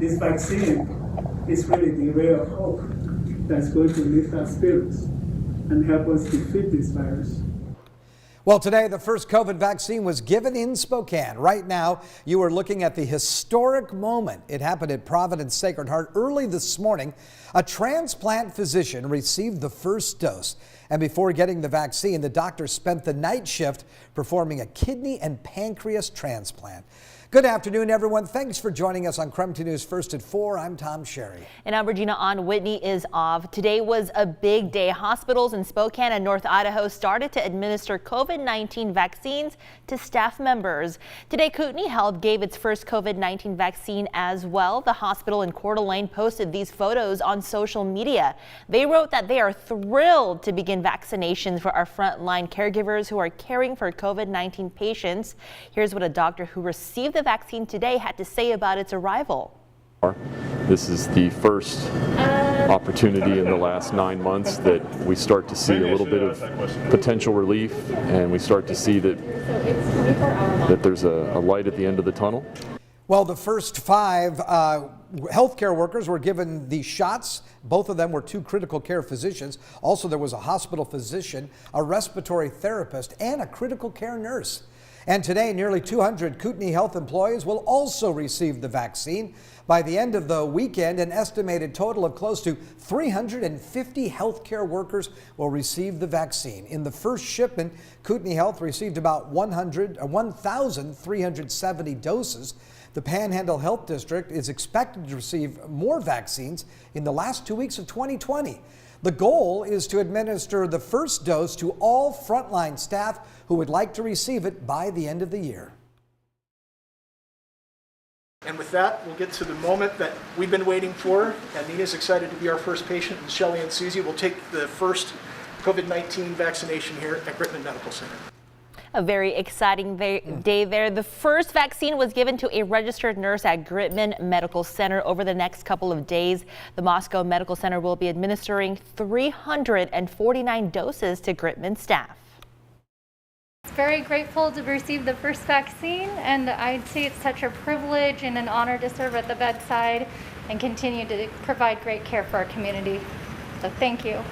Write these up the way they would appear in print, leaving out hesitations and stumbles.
this vaccine is really the ray of hope that's going to lift our spirits and help us defeat this virus. Well, today the first COVID vaccine was given in Spokane. Right now, you are looking at the historic moment. It happened at Providence Sacred Heart early this morning. A transplant physician received the first dose. And before getting the vaccine, the doctor spent the night shift performing a kidney and pancreas transplant. Good afternoon, everyone. Thanks for joining us on KREM 2 News First at 4. I'm Tom Sherry. And I'm Regina Ahn. Whitney is off. Today was a big day. Hospitals in Spokane and North Idaho started to administer COVID-19 vaccines to staff members. Today, Kootenai Health gave its first COVID-19 vaccine as well. The hospital in Coeur d'Alene posted these photos on social media. They wrote that they are thrilled to begin vaccinations for our frontline caregivers who are caring for COVID-19 patients. Here's what a doctor who received the vaccine today had to say about its arrival. This is the first opportunity in the last 9 months that we start to see a little bit of potential relief, and we start to see that there's a light at the end of the tunnel. Well, the first 5 healthcare workers were given the shots. Both of them were 2 critical care physicians. Also, there was a hospital physician, a respiratory therapist, and a critical care nurse. And today, nearly 200 Kootenai Health employees will also receive the vaccine. By the end of the weekend, an estimated total of close to 350 healthcare workers will receive the vaccine. In the first shipment, Kootenai Health received about 1,370 doses. The Panhandle Health District is expected to receive more vaccines in the last 2 weeks of 2020. The goal is to administer the first dose to all frontline staff who would like to receive it by the end of the year. And with that, we'll get to the moment that we've been waiting for. And Nina's excited to be our first patient, and Shelley and Susie will take the first COVID-19 vaccination here at Gritman Medical Center. A very exciting day there. The first vaccine was given to a registered nurse at Gritman Medical Center over the next couple of days. The Moscow Medical Center will be administering 349 doses to Gritman staff. Very grateful to receive the first vaccine, and I'd say it's such a privilege and an honor to serve at the bedside and continue to provide great care for our community. So thank you.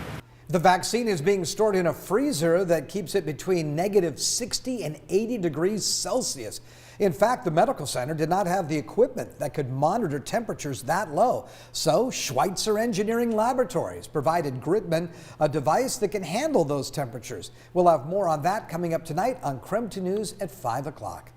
The vaccine is being stored in a freezer that keeps it between -60 and 80 degrees Celsius. In fact, the medical center did not have the equipment that could monitor temperatures that low. So Schweitzer Engineering Laboratories provided Gritman a device that can handle those temperatures. We'll have more on that coming up tonight on KREM 2 News at 5 o'clock.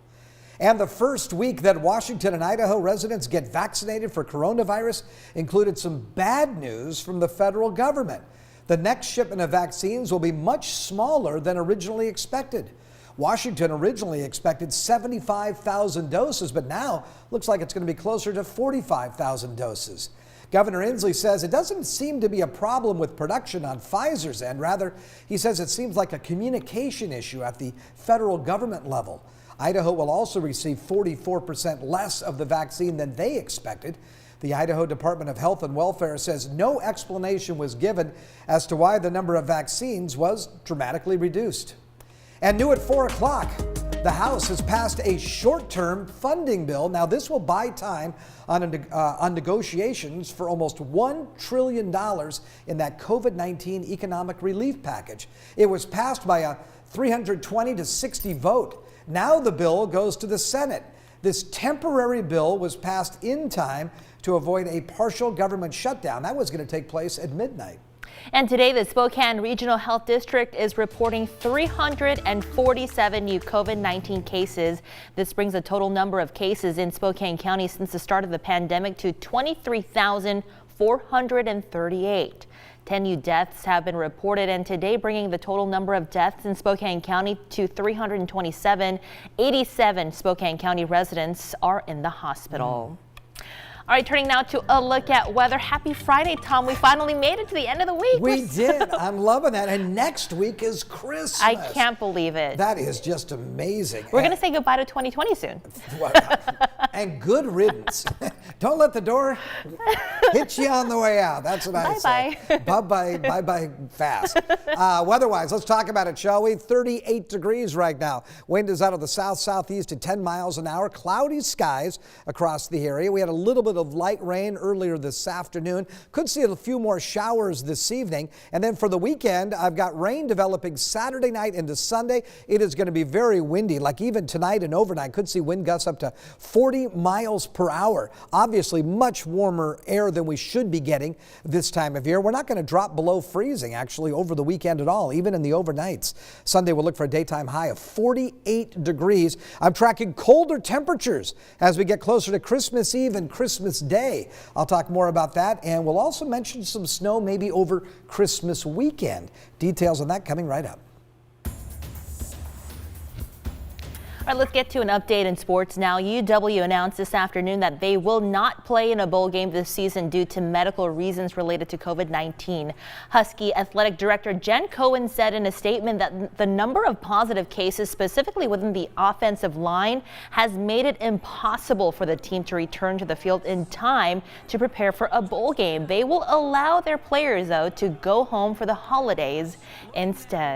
And the first week that Washington and Idaho residents get vaccinated for coronavirus included some bad news from the federal government. The next shipment of vaccines will be much smaller than originally expected. Washington originally expected 75,000 doses, but now looks like it's going to be closer to 45,000 doses. Governor Inslee says it doesn't seem to be a problem with production on Pfizer's end. Rather, he says it seems like a communication issue at the federal government level. Idaho will also receive 44% less of the vaccine than they expected. The Idaho Department of Health and Welfare says no explanation was given as to why the number of vaccines was dramatically reduced. And new at 4 o'clock, the House has passed a short-term funding bill. Now, this will buy time on negotiations for almost $1 trillion in that COVID-19 economic relief package. It was passed by a 320 to 60 vote. Now the bill goes to the Senate. This temporary bill was passed in time to avoid a partial government shutdown. That was going to take place at midnight. And today, the Spokane Regional Health District is reporting 347 new COVID-19 cases. This brings the total number of cases in Spokane County since the start of the pandemic to 23,438. 10 new deaths have been reported, and today bringing the total number of deaths in Spokane County to 327. 87 Spokane County residents are in the hospital. All right, turning now to a look at weather. Happy Friday, Tom. We finally made it to the end of the week. We did. I'm loving that. And next week is Christmas. I can't believe it. That is just amazing. We're going to say goodbye to 2020 soon. And good riddance. Don't let the door hit you on the way out. That's what I say. Bye-bye. Bye-bye fast. Weather-wise, let's talk about it, shall we? 38 degrees right now. Wind is out of the south-southeast at 10 miles an hour. Cloudy skies across the area. We had a little bit bit of light rain earlier this afternoon. Could see a few more showers this evening. And then for the weekend, I've got rain developing Saturday night into Sunday. It is going to be very windy, like even tonight and overnight. Could see wind gusts up to 40 miles per hour. Obviously, much warmer air than we should be getting this time of year. We're not going to drop below freezing actually over the weekend at all, even in the overnights. Sunday we'll look for a daytime high of 48 degrees. I'm tracking colder temperatures as we get closer to Christmas Eve and Christmas Day. I'll talk more about that, and we'll also mention some snow maybe over Christmas weekend. Details on that coming right up. All right, let's get to an update in sports now. UW announced this afternoon that they will not play in a bowl game this season due to medical reasons related to COVID-19. Husky Athletic Director Jen Cohen said in a statement that the number of positive cases, specifically within the offensive line, has made it impossible for the team to return to the field in time to prepare for a bowl game. They will allow their players, though, to go home for the holidays instead.